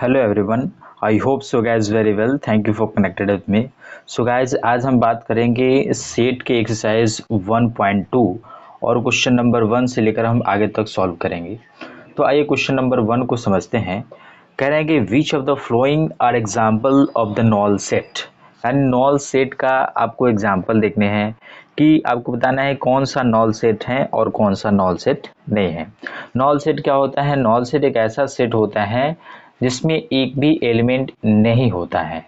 Hello everyone, I hope so guys very well. Thank you for connected with me. So guys आज हम बात करेंगे set के exercise 1.2 और क्वेश्चन नंबर 1 से लेकर हम आगे तक सॉल्व करेंगे। तो आइए क्वेश्चन नंबर 1 को समझते हैं। कह रहे हैं कि which of the following are example of the null set, यानी नॉल सेट का आपको एग्जाम्पल देखने हैं कि आपको बताना है कौन सा नॉल सेट है और कौन सा नॉल सेट नहीं है। नॉल सेट क्या होता है? नॉल सेट एक ऐसा सेट होता है जिसमें एक भी एलिमेंट नहीं होता है।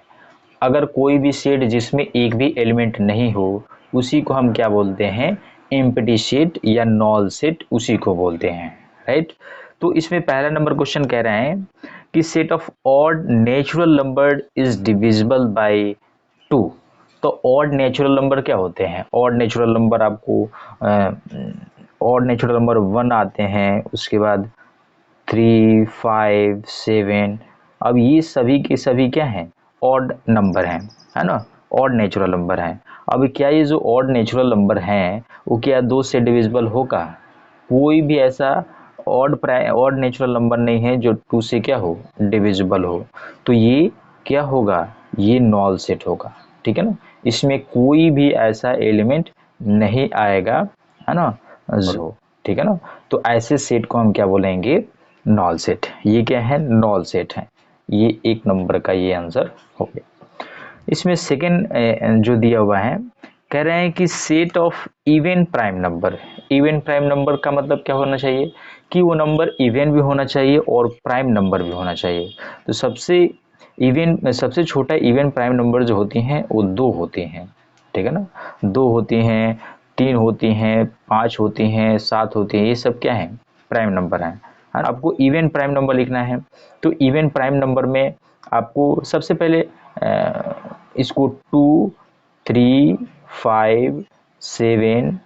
अगर कोई भी सेट जिसमें एक भी एलिमेंट नहीं हो उसी को हम क्या बोलते हैं? एम्प्टी सेट या नॉल सेट उसी को बोलते हैं, राइट। तो इसमें पहला नंबर क्वेश्चन कह रहे हैं कि set of odd natural number is divisible by 2। तो ऑड नेचुरल नंबर क्या होते हैं? ऑड नेचुरल नंबर आपको ऑड नेचुरल नंबर 1 आते हैं, उसके बाद 3, 5, 7। अब ये सभी के सभी क्या हैं? ऑड नंबर हैं, है ना। ऑड नेचुरल नंबर हैं। अब क्या ये जो ऑड नेचुरल नंबर हैं वो क्या 2 से डिविजिबल होगा? कोई भी ऐसा ऑड नेचुरल नंबर नहीं है जो 2 से क्या हो? डिविजिबल हो। तो ये क्या होगा? ये नॉल सेट होगा, ठीक है ना। इसमें कोई भी ऐसा एलिमेंट नहीं आएगा, है ना, जो, ठीक है ना। तो ऐसे सेट को हम क्या बोलेंगे? Knoll set. ये क्या है? नॉल सेट है। ये एक नंबर का ये आंसर हो गया। इसमें सेकंड जो दिया हुआ है, कह रहे हैं कि set of even prime number. Even prime number का मतलब क्या होना चाहिए? कि वो नंबर इवन भी होना चाहिए और प्राइम नंबर भी होना चाहिए। तो सबसे छोटा इवन प्राइम नंबर जो होती हैं वो 2 होती हैं, ठीक है ना। 2 होती हैं, 3 होती हैं, 5 होती हैं, 7 होती हैं। ये सब क्या है? प्राइम नंबर हैं। आपको इवन प्राइम नंबर लिखना है। तो इवन प्राइम नंबर में आपको सबसे पहले इसको 2, 3, 5, 7,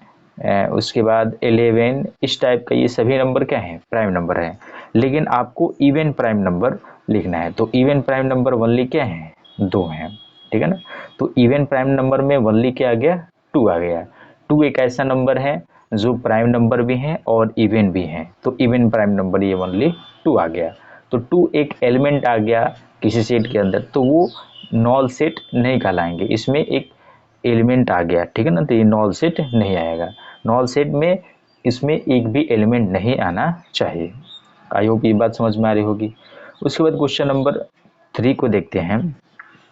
उसके बाद 11, इस टाइप का ये सभी नंबर क्या हैं? प्राइम नंबर हैं। लेकिन आपको इवन प्राइम नंबर लिखना है। तो इवन प्राइम नंबर वनली क्या है? 2 हैं, ठीक है ना। तो इवन प्राइम नंबर में वनली क्या आ गया? 2 आ गया। 2 एक ऐसा नंबर है जो प्राइम नंबर भी हैं और इवन भी हैं। तो इवन प्राइम नंबर ये ओनली 2 आ गया। तो 2 एक एलिमेंट आ गया किसी सेट के अंदर, तो वो नॉल सेट नहीं कहलाएंगे। इसमें एक एलिमेंट आ गया, ठीक है ना, तो ये नॉल सेट नहीं आएगा। नॉल सेट में इसमें एक भी एलिमेंट नहीं आना चाहिए। आई होप ये बात समझ में आ रही होगी। उसके बाद क्वेश्चन नंबर 3 को देखते हैं।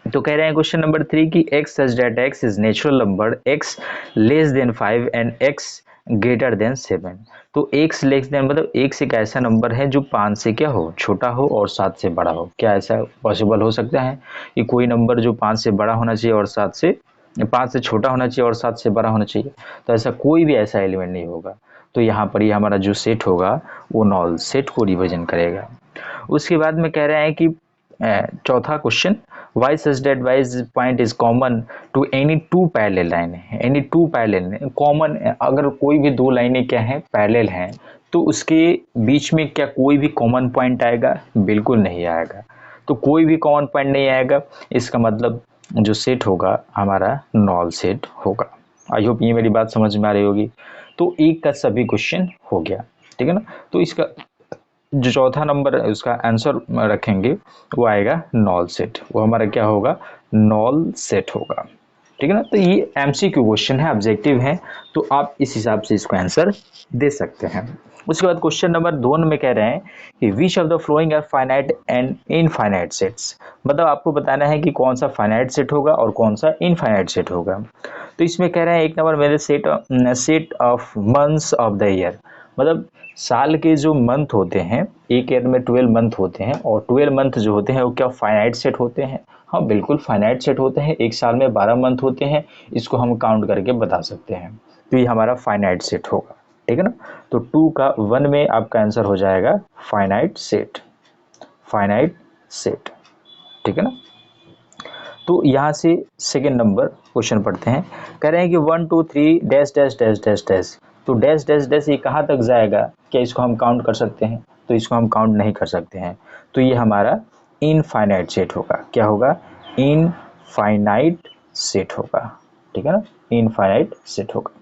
तो कह रहे हैं क्वेश्चन नंबर 3 की x such that x is natural number x less than 5 and x greater than 7। तो एक्स लेस देन मतलब एक्स एक ऐसा नंबर है जो 5 से क्या हो? छोटा हो और 7 से बड़ा हो। क्या ऐसा पॉसिबल हो सकता है कि कोई नंबर जो 5 से बड़ा होना चाहिए और 5 से छोटा होना चाहिए और 7 से बड़ा होना चाहिए? तो ऐसा कोई भी ऐसा एलिमेंट नहीं होगा। तो यहाँ पर ये हमारा जो सेट होगा वो नॉल सेट को रिप्रेजेंट करेगा। उसके बाद में कह रहे हैं कि चौथा question, y such that y point is common to any 2 parallel line. Any 2 parallel common, अगर कोई भी 2 लाइनें क्या हैं? पैरेलल हैं, तो उसके बीच में क्या कोई भी कॉमन पॉइंट आएगा? बिल्कुल नहीं आएगा। तो कोई भी कॉमन पॉइंट नहीं आएगा, इसका मतलब जो सेट होगा हमारा नॉल सेट होगा। आई होप ये मेरी बात समझ में आ रही होगी। तो एक का सभी क्वेश्चन हो गया, ठीक है ना। तो इसका जो चौथा नंबर उसका आंसर रखेंगे वो आएगा नॉल सेट। वो हमारा क्या होगा? नॉल सेट होगा, ठीक है ना। तो ये एमसीक्यू क्वेश्चन है, ऑब्जेक्टिव है, तो आप इस हिसाब से इसको आंसर दे सकते हैं। उसके बाद क्वेश्चन नंबर 2 में कह रहे हैं कि which of the following are finite and infinite sets. मतलब आपको बताना है कि कौन सा फाइनाइट सेट होगा और कौन सा इनफाइनाइट सेट होगा। तो इसमें कह रहे हैं एक नंबर मेरे set of months of the year. मतलब साल के जो मंथ होते हैं, एक ईयर में 12 मंथ होते हैं और 12 मंथ जो होते हैं वो क्या फाइनाइट सेट होते हैं? हाँ बिल्कुल फाइनाइट सेट होते हैं। एक साल में 12 मंथ होते हैं, इसको हम काउंट करके बता सकते हैं। तो ये हमारा फाइनाइट सेट होगा, ठीक है ना। तो 2 का 1 में आपका आंसर हो जाएगा फाइनाइट सेट, फाइनाइट सेट, ठीक है ना। तो यहाँ से सेकेंड नंबर क्वेश्चन पढ़ते हैं। कह रहे हैं कि 1 2 3 dash dash dash dash dash. तो डैश डैश डैश ये कहाँ तक जाएगा? क्या इसको हम काउंट कर सकते हैं? तो इसको हम काउंट नहीं कर सकते हैं। तो ये हमारा इनफाइनाइट सेट होगा। क्या होगा? इनफाइनाइट सेट होगा, ठीक है ना। इनफाइनाइट सेट होगा,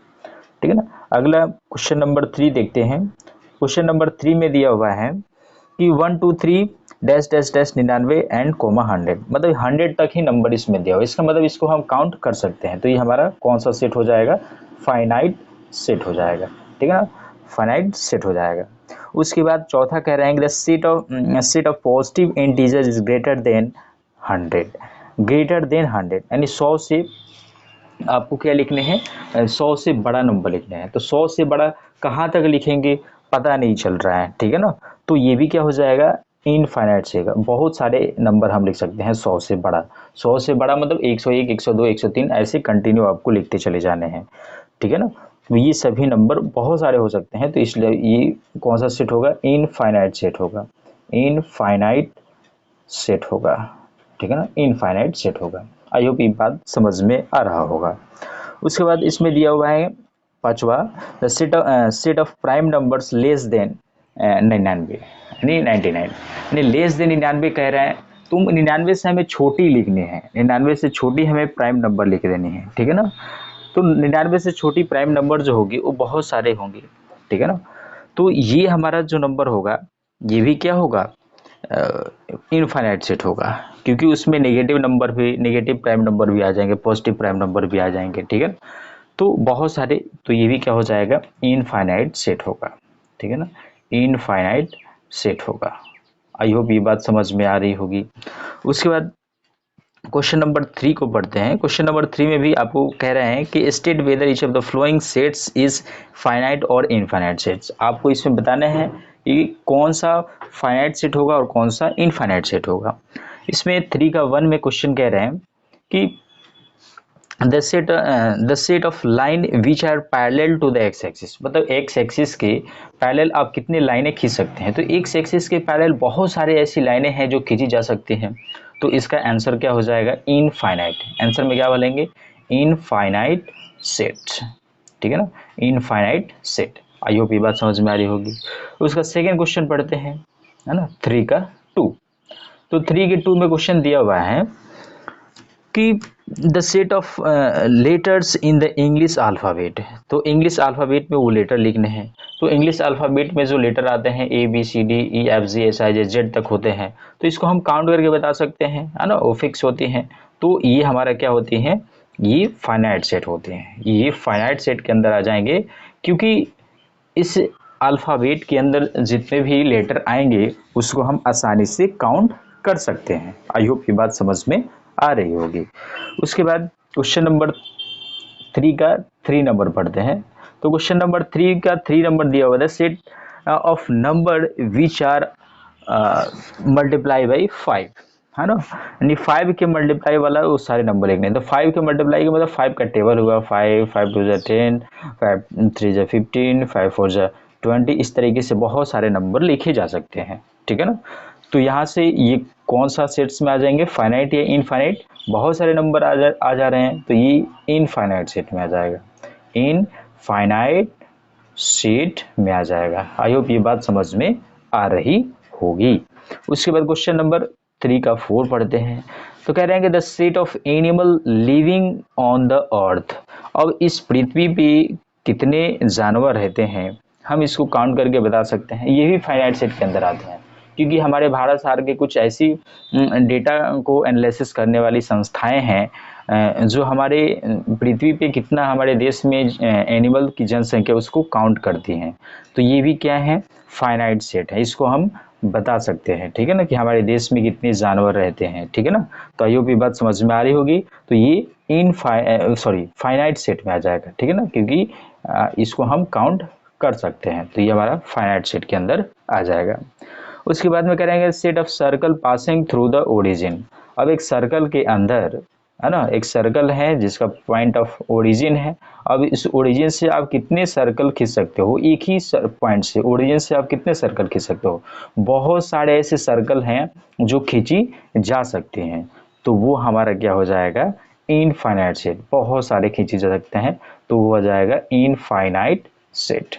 ठीक है ना। अगला क्वेश्चन नंबर 3 देखते हैं। क्वेश्चन नंबर 3 में दिया हुआ है कि 1 2 3 dash dash dash 99 and comma 100, मतलब 100 तक ही नंबर इसमें दिया हो, इसका मतलब इसको हम काउंट कर सकते हैं। तो ये हमारा कौन सा सेट हो जाएगा, फाइनाइट सेट हो जाएगा, ठीक है ना, फाइनाइट सेट हो जाएगा। उसके बाद चौथा कह रहे हैं the set of positive integer is greater than 100, greater than 100 यानी 100 से आपको क्या लिखने हैं, 100 से बड़ा नंबर लिखने हैं। तो 100 से बड़ा कहाँ तक लिखेंगे पता नहीं चल रहा है, ठीक है ना, तो ये भी क्या हो जाएगा, इनफाइनाइट से बहुत सारे नंबर हम लिख सकते हैं 100 से बड़ा। 100 से बड़ा मतलब 101, 102, 103 ऐसे कंटिन्यू आपको लिखते चले जाने हैं, ठीक है ना। तो ये सभी नंबर बहुत सारे हो सकते हैं, तो इसलिए ये कौन सा सेट होगा, इनफाइनाइट सेट होगा, इनफाइनाइट सेट होगा, ठीक है ना, इनफाइनाइट सेट होगा। आई होप ये बात समझ में आ रहा होगा। उसके बाद इसमें दिया हुआ है पांचवा, the set of prime numbers less than 99 यानी 99 यानी लेस देन 99 कह रहे हैं, तुम 99 से हमें छोटी लिखनी है, 99 से छोटी हमें प्राइम नंबर लिख देनी है, ठीक है ना। तो 99 से छोटी प्राइम नंबर जो होगी वो बहुत सारे होंगे, ठीक है ना। तो ये हमारा जो नंबर होगा ये भी क्या होगा, इनफाइनाइट सेट होगा, क्योंकि उसमें नेगेटिव नंबर भी, नेगेटिव प्राइम नंबर भी आ जाएंगे, पॉजिटिव प्राइम नंबर भी आ जाएंगे, ठीक है। तो बहुत सारे, तो ये भी क्या हो जाएगा, इनफाइनाइट सेट होगा, ठीक है ना, इनफाइनाइट सेट होगा। आई होप ये बात समझ में आ रही होगी। उसके बाद क्वेश्चन नंबर 3 को पढ़ते हैं। क्वेश्चन नंबर 3 में भी आपको कह रहे हैं कि state whether each of the flowing sets is finite और इनफाइनाइट सेट्स। आपको इसमें बताना है कि कौन सा फाइनाइट सेट होगा और कौन सा इनफाइनाइट सेट होगा। इसमें 3 का 1 में क्वेश्चन कह रहे हैं कि the set of line which are parallel to the x axis, मतलब एक्स एक्सिस के पैरेलल आप कितने लाइनें खींच सकते हैं। तो एक्स एक्सिस के पैरेलल बहुत सारे ऐसी लाइनें हैं जो खींची जा सकती हैं, तो इसका आंसर क्या हो जाएगा, इनफाइनाइट। आंसर में क्या बोलेंगे, इनफाइनाइट सेट, ठीक है ना, इनफाइनाइट सेट। आई होप ये बात समझ में आ रही होगी। उसका सेकेंड क्वेश्चन पढ़ते हैं, है ना, 3 का 2। तो 3 के 2 में क्वेश्चन दिया हुआ है कि the set of letters in the English alphabet. तो इंग्लिश अल्फ़ाबेट में वो लेटर लिखने हैं। तो इंग्लिश अल्फ़ाबेट में जो लेटर आते हैं ABCDEFGHIJ तक होते हैं, तो इसको हम काउंट करके बता सकते हैं, है ना, वो फिक्स होती हैं। तो ये हमारा क्या होती हैं, ये फाइनाइट सेट होते हैं, ये फाइनाइट सेट के अंदर आ जाएंगे, क्योंकि इस अल्फ़ाबेट के अंदर जितने भी लेटर आएंगे उसको हम आसानी से काउंट कर सकते हैं। आई होप ये बात समझ में आ रही होगी। उसके बाद क्वेश्चन नंबर 3 का 3 नंबर पढ़ते हैं। तो क्वेश्चन नंबर 3 का 3 नंबर दिया हुआ है, set of number which are multiply by 5, है ना, यानी 5 के मल्टीप्लाई वाला वो सारे नंबर लिखने हैं। तो 5 के मल्टीप्लाई का मतलब 5 का टेबल हुआ, 5 5 2 10, 5 3 15, 5 4 20, इस तरीके से बहुत सारे नंबर लिखे जा सकते हैं, ठीक है ना। तो यहाँ से ये कौन सा सेट्स में आ जाएंगे, फाइनाइट या इनफाइनाइट, बहुत सारे नंबर आ जा रहे हैं, तो ये इनफाइनाइट सेट में आ जाएगा, इनफाइनाइट सेट में आ जाएगा। आई होप ये बात समझ में आ रही होगी। उसके बाद क्वेश्चन नंबर 3 का 4 पढ़ते हैं। तो कह रहे हैं कि the set of animal living on the earth. अब इस पृथ्वी पे कितने जानवर रहते हैं हम इसको काउंट करके बता सकते हैं, ये भी फाइनाइट सेट के अंदर आते हैं, क्योंकि हमारे भारत सरकार के कुछ ऐसी डेटा को एनालिसिस करने वाली संस्थाएं हैं जो हमारे पृथ्वी पे कितना हमारे देश में एनिमल की जनसंख्या उसको काउंट करती हैं। तो ये भी क्या है, फाइनाइट सेट है, इसको हम बता सकते हैं, ठीक है ना, कि हमारे देश में कितने जानवर रहते हैं, ठीक है ना। तो आई होप ये बात समझ में आ रही होगी। तो ये फाइनाइट सेट में आ जाएगा, ठीक है ना, क्योंकि इसको हम काउंट कर सकते हैं, तो ये हमारा फाइनाइट सेट के अंदर आ जाएगा। उसके बाद में करेंगे set of circle passing through the origin. अब एक सर्कल के अंदर, है ना, एक सर्कल है जिसका पॉइंट ऑफ ओरिजिन है। अब इस ओरिजिन से आप कितने सर्कल खींच सकते हो, एक ही पॉइंट से ओरिजिन से आप कितने सर्कल खींच सकते हो, बहुत सारे ऐसे सर्कल हैं जो खींची जा सकते हैं, तो वो हमारा क्या हो जाएगा, इनफाइनाइट सेट, बहुत सारे खींचे जा सकते हैं, तो वो हो जाएगा इनफाइनाइट सेट।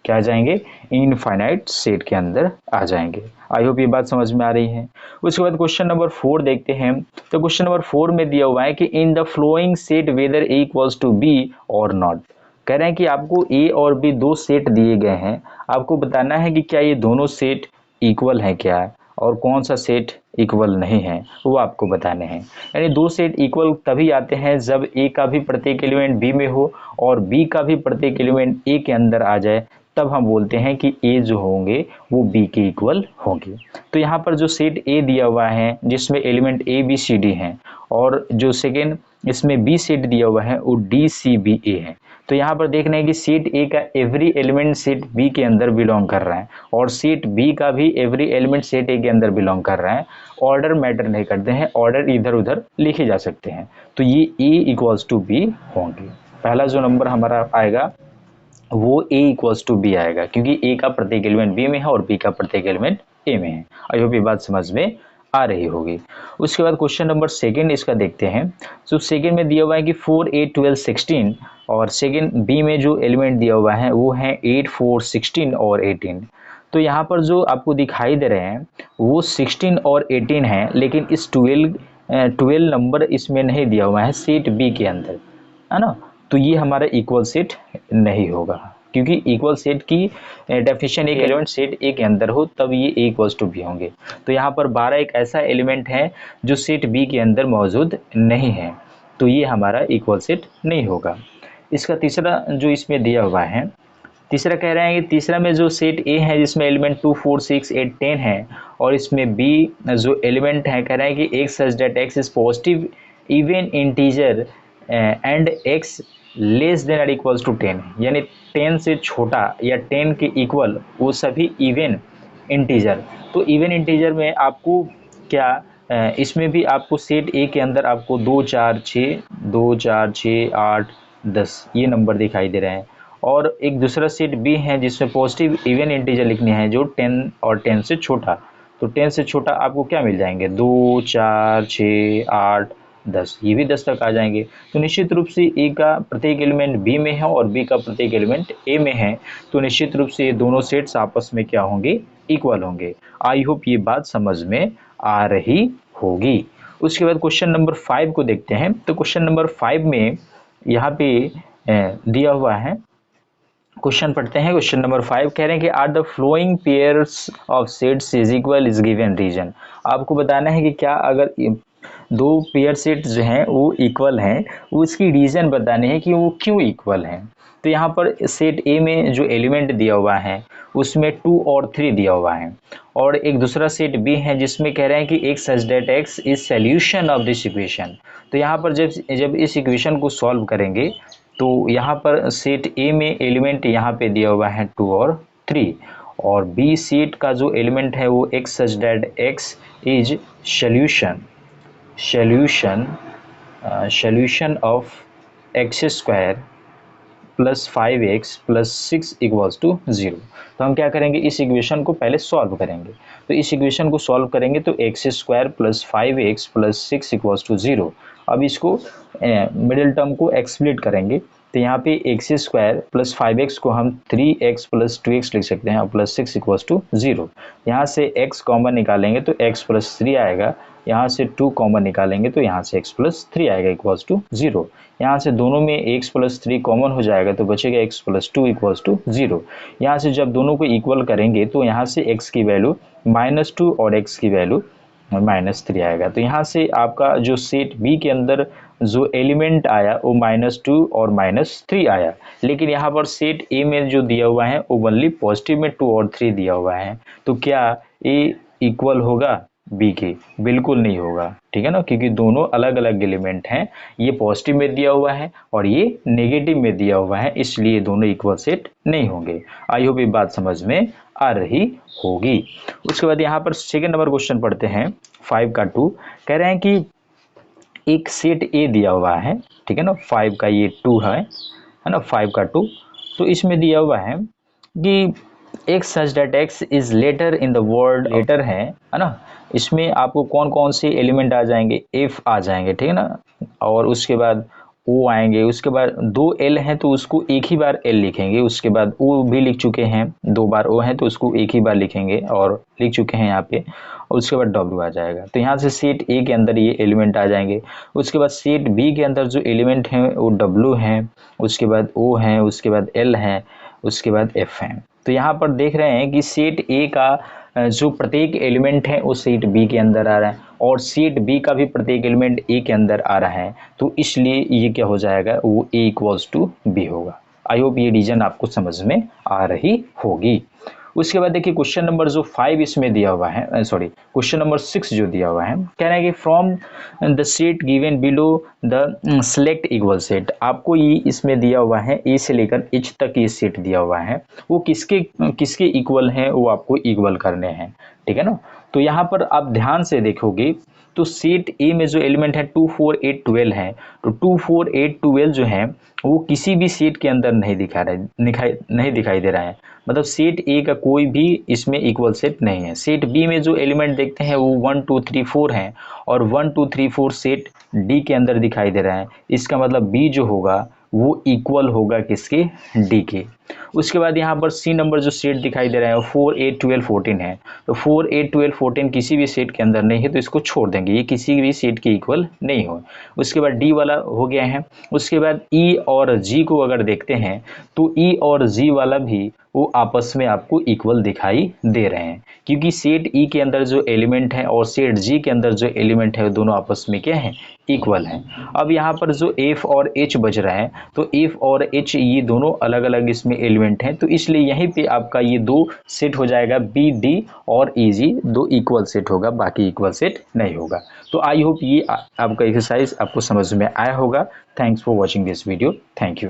क्या आ जाएंगे, इनफाइनाइट सेट के अंदर आ जाएंगे। आई होप ये बात समझ में आ रही है। उसके बाद क्वेश्चन नंबर 4 देखते हैं। तो क्वेश्चन नंबर 4 में दिया हुआ है कि in the following set whether A equals to B और नॉट। कह रहे हैं कि आपको ए और बी दो सेट दिए गए हैं, आपको बताना है कि क्या ये दोनों सेट इक्वल है क्या, और कौन सा सेट इक्वल नहीं है वो आपको बताने हैं। यानी दो सेट इक्वल तभी आते हैं जब ए का भी प्रत्येक एलिमेंट बी में हो और बी का भी प्रत्येक एलिमेंट ए के अंदर आ जाए, तब हम बोलते हैं कि ए जो होंगे वो बी के इक्वल होंगे। तो यहाँ पर जो सेट ए दिया हुआ है जिसमें element A B C D हैं, और जो सेकेंड इसमें बी सेट दिया हुआ है वो डी सी बी ए है। तो यहाँ पर देख रहे हैं कि सेट ए का एवरी एलिमेंट सेट बी के अंदर बिलोंग कर रहा है और सेट बी का भी एवरी एलिमेंट सेट ए के अंदर बिलोंग कर रहा है। ऑर्डर मैटर नहीं करते हैं, ऑर्डर इधर उधर लिखे जा सकते हैं। तो ये ए इक्वल्स टू बी होंगे। पहला जो नंबर हमारा आएगा वो ए इक्वल्स टू बी आएगा, क्योंकि ए का प्रत्येक एलिमेंट बी में है और बी का प्रत्येक एलिमेंट ए में है। आई होप ये बात समझ में आ रही होगी। उसके बाद क्वेश्चन नंबर सेकंड इसका देखते हैं। तो सेकंड में दिया हुआ है कि 4 8 12 16 और सेकंड बी में जो एलिमेंट दिया हुआ है वो है 8 4 16 और 18। तो यहाँ पर जो आपको दिखाई दे रहे हैं वो 16 और 18 है, लेकिन इस 12 नंबर इसमें नहीं दिया हुआ है सेट बी के अंदर, है ना। तो ये हमारा इक्वल सेट नहीं होगा, क्योंकि इक्वल सेट की डेफिनेशन एक एलिमेंट सेट ए के अंदर हो तब ये ए इक्वल्स टू बी होंगे। तो यहाँ पर 12 एक ऐसा एलिमेंट है जो सेट बी के अंदर मौजूद नहीं है, तो ये हमारा इक्वल सेट नहीं होगा। इसका तीसरा जो इसमें दिया हुआ है, तीसरा कह रहे हैं कि तीसरा में जो सेट ए है जिसमें एलिमेंट 2 4 6 8 10 है और इसमें बी जो एलिमेंट है कह रहे हैं कि x such that x is positive even integer and x less than और इक्वल्स टू 10, यानी 10 से छोटा या 10 के इक्वल वो सभी इवन इंटीजर। तो इवन इंटीजर में आपको क्या इसमें भी आपको सेट ए के अंदर आपको 2 4 6 8 10 ये नंबर दिखाई दे रहे हैं, और एक दूसरा सेट बी है जिसमें पॉजिटिव इवन इंटीजर लिखने हैं जो 10 और 10 से छोटा। तो 10 से छोटा आपको क्या मिल जाएंगे, 2 4 6 8 10, ये भी 10 तक आ जाएंगे। तो निश्चित रूप से ए का प्रत्येक एलिमेंट बी में है और बी का प्रत्येक एलिमेंट ए में है, तो निश्चित रूप से ये दोनों सेट्स आपस में क्या होंगे, इक्वल होंगे। आई होप ये बात समझ में आ रही होगी। उसके बाद क्वेश्चन नंबर 5 को देखते हैं। तो क्वेश्चन नंबर 5 में यहाँ पे दिया हुआ है, क्वेश्चन पढ़ते हैं। क्वेश्चन नंबर 5 कह रहे हैं कि are the following pairs of sets is equal is given reason. आपको बताना है कि क्या अगर दो पेयर सेट जो हैं वो इक्वल हैं, उसकी रीज़न बताने हैं कि वो क्यों इक्वल हैं। तो यहाँ पर सेट ए में जो एलिमेंट दिया हुआ है उसमें 2 और 3 दिया हुआ है, और एक दूसरा सेट बी है जिसमें कह रहे हैं कि x such that x is solution of this equation. तो यहाँ पर जब इस इक्वेशन को सॉल्व करेंगे तो यहाँ पर सेट ए में एलिमेंट यहाँ पे दिया हुआ है 2 और 3, और बी सेट का जो एलिमेंट है वो x such that x is solution of x square plus 5x plus 6 equals to 0। तो हम क्या करेंगे, इस इक्वेशन को पहले सॉल्व करेंगे। तो इस इक्वेशन को सॉल्व करेंगे तो x square plus 5x plus 6 equals to 0। अब इसको मिडिल टर्म को एक्सप्लिट करेंगे। तो यहाँ पे एक्स स्क्वायर प्लस 5x को हम 3x प्लस 2x लिख सकते हैं और प्लस 6 इक्वल्स टू 0। यहाँ से x कॉमन निकालेंगे तो x प्लस 3 आएगा, यहाँ से 2 कॉमन निकालेंगे तो यहाँ से x प्लस 3 आएगा इक्वल्स टू 0। यहाँ से दोनों में x प्लस 3 कॉमन हो जाएगा तो बचेगा x प्लस 2 इक्वल्स टू 0। यहाँ से जब दोनों को इक्वल करेंगे तो यहाँ से x की वैल्यू -2 और x की वैल्यू -3 आएगा। तो यहाँ से आपका जो सेट बी के अंदर जो एलिमेंट आया वो -2 और -3 आया, लेकिन यहाँ पर सेट ए में जो दिया हुआ है वो ओनली पॉजिटिव में 2 और 3 दिया हुआ है। तो क्या ए इक्वल होगा बी के? बिल्कुल नहीं होगा, ठीक है ना, क्योंकि दोनों अलग अलग एलिमेंट हैं। ये पॉजिटिव में दिया हुआ है और ये नेगेटिव में दिया हुआ है, इसलिए दोनों इक्वल सेट नहीं होंगे। आई होप ये बात समझ में आ रही होगी। उसके बाद यहाँ पर सेकेंड नंबर क्वेश्चन पढ़ते हैं 5 का 2। कह रहे हैं कि एक सेट ए दिया हुआ है, ठीक है ना, 5 का ये 2 है ना, 5 का 2। तो इसमें दिया हुआ है कि x such that x is letter in the word, letter है ना। इसमें आपको कौन कौन से एलिमेंट आ जाएंगे, एफ आ जाएंगे, ठीक है ना, और उसके बाद ओ आएंगे, उसके बाद 2 एल हैं तो उसको एक ही बार एल लिखेंगे, उसके बाद ओ भी लिख चुके हैं, 2 बार ओ है तो उसको एक ही बार लिखेंगे और लिख चुके हैं यहाँ पे, और उसके बाद डब्ल्यू आ जाएगा। तो यहाँ से सेट ए के अंदर ये एलिमेंट आ जाएंगे। उसके बाद सेट बी के अंदर जो एलिमेंट हैं वो डब्ल्यू हैं, उसके बाद ओ हैं, उसके बाद एल हैं, उसके बाद एफ हैं। तो यहाँ पर देख रहे हैं कि सेट ए का जो प्रत्येक एलिमेंट है वो सेट बी के अंदर आ रहा है और सेट बी का भी प्रत्येक एलिमेंट ए के अंदर आ रहा है, तो इसलिए ये क्या हो जाएगा, वो ए इक्वल्स टू बी होगा। आई होप ये रीजन आपको समझ में आ रही होगी। उसके बाद देखिए क्वेश्चन नंबर जो 5 इसमें दिया हुआ है, सॉरी क्वेश्चन नंबर 6 जो दिया हुआ है, कह रहा है कि from the set given below the select equal set. आपको ये इसमें दिया हुआ है ए से लेकर एच तक ये सेट दिया हुआ है, वो किसके किसके इक्वल हैं वो आपको इक्वल करने हैं, ठीक है ना। तो यहाँ पर आप ध्यान से देखोगे तो सेट ए में जो एलिमेंट है 2 4 8 12 है, तो 2 4 8 12 जो है वो किसी भी सेट के अंदर नहीं दिखाई दे रहा है, मतलब सेट ए का कोई भी इसमें इक्वल सेट नहीं है। सेट बी में जो एलिमेंट देखते हैं वो 1 2 3 4 हैं और 1 2 3 4 सेट डी के अंदर दिखाई दे रहा है, इसका मतलब बी जो होगा वो इक्वल होगा किसके, डी के। उसके बाद यहाँ पर सी नंबर जो सेट दिखाई दे रहा है वो 4 8 12 14 है, तो 4 8 12 14 किसी भी सेट के अंदर नहीं है, तो इसको छोड़ देंगे, ये किसी भी सेट के इक्वल नहीं हो। उसके बाद डी वाला हो गया है। उसके बाद ई और जी को अगर देखते हैं तो ई और जी वाला भी वो आपस में आपको इक्वल दिखाई दे रहे हैं, क्योंकि सेट ई के अंदर जो एलिमेंट है और सेट जी के अंदर जो एलिमेंट है वो दोनों आपस में क्या है, इक्वल है। अब यहाँ पर जो एफ और एच बज रहा है, तो एफ और एच ये दोनों अलग अलग इसमें एलिमेंट हैं, तो इसलिए यहीं पे आपका ये दो सेट हो जाएगा, बी डी और ई जी दो इक्वल सेट होगा, बाकी इक्वल सेट नहीं होगा। तो आई होप ये आपका एक्सरसाइज आपको समझ में आया होगा। Thanks for watching this video. Thank you.